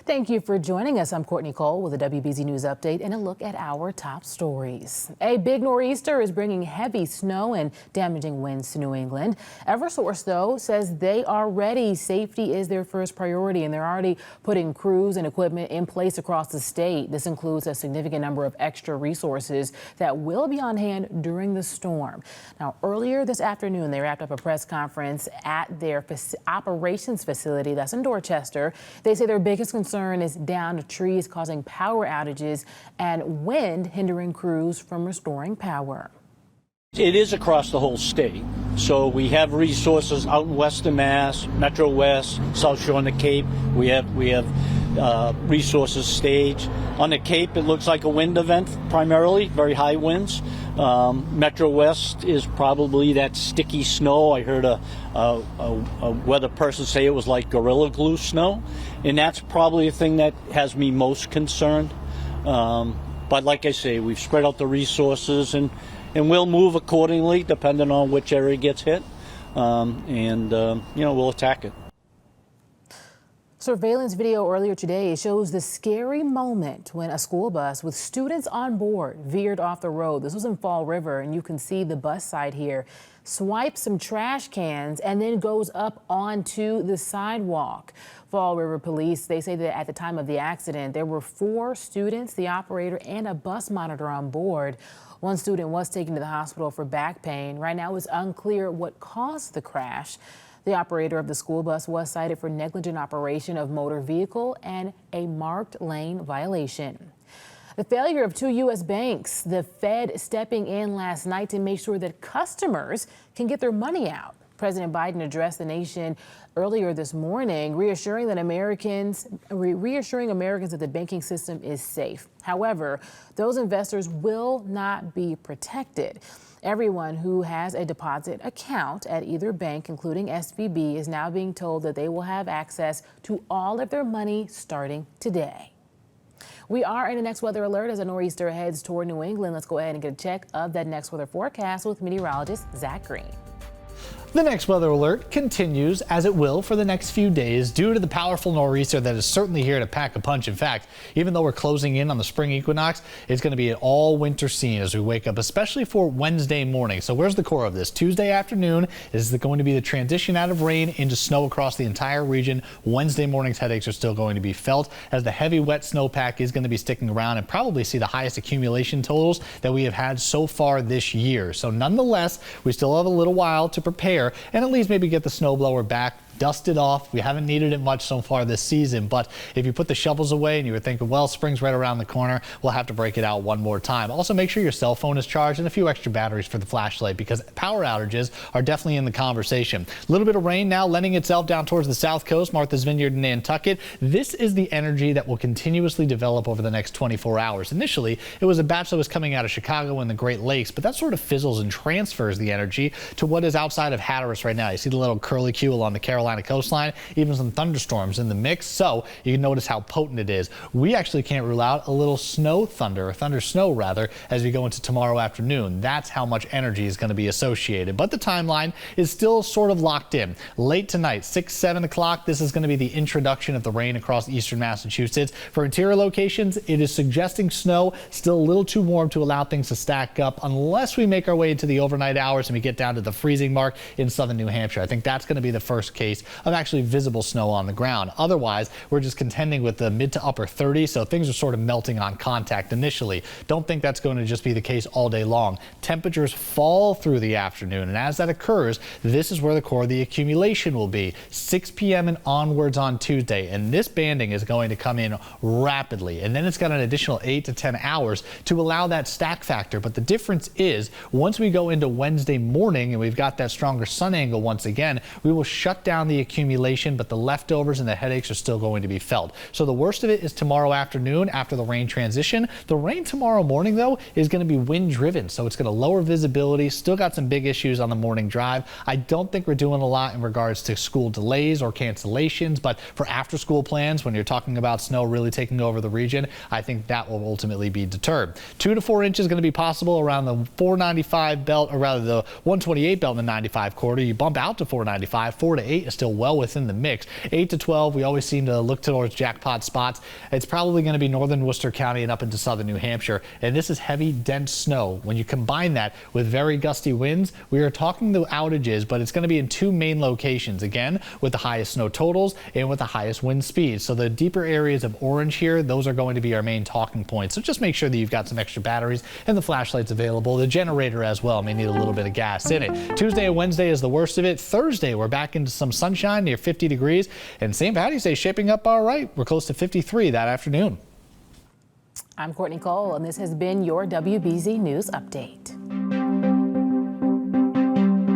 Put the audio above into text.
Thank you for joining us. I'm Courtney Cole with a WBZ News update and a look at our top stories. A big nor'easter is bringing heavy snow and damaging winds to New England. Eversource, though, says they are ready. Safety is their first priority, and they're already putting crews and equipment in place across the state. This includes a significant number of extra resources that will be on hand during the storm. Now, earlier this afternoon, they wrapped up a press conference at their operations facility that's in Dorchester. They say their biggest concern is downed trees causing power outages and wind hindering crews from restoring power. It is across the whole state. So we have resources out in Western Mass, Metro West, South Shore and the Cape. We have resources staged. On the Cape, it looks like a wind event primarily, very high winds. Metro West is probably that sticky snow. I heard a weather person say it was like Gorilla Glue snow, and that's probably the thing that has me most concerned. But like I say, we've spread out the resources and we'll move accordingly depending on which area gets hit, we'll attack it. Surveillance video earlier today shows the scary moment when a school bus with students on board veered off the road. This was in Fall River, and you can see the bus side here. Swipes some trash cans and then goes up onto the sidewalk. Fall River police, they say that at the time of the accident, there were 4 students, the operator, and a bus monitor on board. One student was taken to the hospital for back pain. Right now, it's unclear what caused the crash. The operator of the school bus was cited for negligent operation of motor vehicle and a marked lane violation. The failure of 2 U.S. banks, the Fed stepping in last night to make sure that customers can get their money out. President Biden addressed the nation earlier this morning, reassuring Americans that the banking system is safe. However, those investors will not be protected. Everyone who has a deposit account at either bank, including SVB, is now being told that they will have access to all of their money starting today. We are in a next weather alert as a nor'easter heads toward New England. Let's go ahead and get a check of that next weather forecast with meteorologist Zach Green. The next weather alert continues, as it will for the next few days, due to the powerful nor'easter that is certainly here to pack a punch. In fact, even though we're closing in on the spring equinox, it's going to be an all-winter scene as we wake up, especially for Wednesday morning. So where's the core of this? Tuesday afternoon is going to be the transition out of rain into snow across the entire region. Wednesday morning's headaches are still going to be felt, as the heavy wet snowpack is going to be sticking around and probably see the highest accumulation totals that we have had so far this year. So nonetheless, we still have a little while to prepare and at least maybe get the snowblower back, dust it off. We haven't needed it much so far this season, but if you put the shovels away and you were thinking, well, spring's right around the corner, we'll have to break it out one more time. Also, make sure your cell phone is charged and a few extra batteries for the flashlight, because power outages are definitely in the conversation. A little bit of rain now lending itself down towards the south coast, Martha's Vineyard and Nantucket. This is the energy that will continuously develop over the next 24 hours. Initially, it was a batch that was coming out of Chicago and the Great Lakes, but that sort of fizzles and transfers the energy to what is outside of Hatteras right now. You see the little curlicue along the Carolina coastline, even some thunderstorms in the mix, so you can notice how potent it is. We actually can't rule out a little snow thunder, or thunder snow rather, as we go into tomorrow afternoon. That's how much energy is going to be associated, but the timeline is still sort of locked in. Late tonight, 6-7 o'clock, this is going to be the introduction of the rain across eastern Massachusetts. For interior locations, it is suggesting snow, still a little too warm to allow things to stack up unless we make our way into the overnight hours and we get down to the freezing mark in southern New Hampshire. I think that's going to be the first case of actually visible snow on the ground. Otherwise, we're just contending with the mid to upper 30s, so things are sort of melting on contact initially. Don't think that's going to just be the case all day long. Temperatures fall through the afternoon, and as that occurs, this is where the core of the accumulation will be. 6 p.m. and onwards on Tuesday, and this banding is going to come in rapidly, and then it's got an additional 8 to 10 hours to allow that stack factor. But the difference is, once we go into Wednesday morning and we've got that stronger sun angle once again, we will shut down the accumulation, but the leftovers and the headaches are still going to be felt. So the worst of it is tomorrow afternoon after the rain transition. The rain tomorrow morning, though, is going to be wind driven, so it's going to lower visibility. Still got some big issues on the morning drive. I don't think we're doing a lot in regards to school delays or cancellations, but for after school plans, when you're talking about snow really taking over the region, I think that will ultimately be deterred. 2 to 4 inches going to be possible around the 495 belt, or rather the 128 belt in the 95 corridor. You bump out to 495, 4 to 8 is still well within the mix. 8 to 12, we always seem to look towards jackpot spots. It's probably going to be northern Worcester County and up into southern New Hampshire. And this is heavy, dense snow. When you combine that with very gusty winds, we are talking the outages, but it's going to be in two main locations, again, with the highest snow totals and with the highest wind speeds. So the deeper areas of orange here, those are going to be our main talking points. So just make sure that you've got some extra batteries and the flashlights available. The generator as well may need a little bit of gas in it. Tuesday and Wednesday is the worst of it. Thursday, we're back into some sunshine near 50 degrees. And St. Patty's Day shaping up all right. We're close to 53 that afternoon. I'm Courtney Cole, and this has been your WBZ News Update.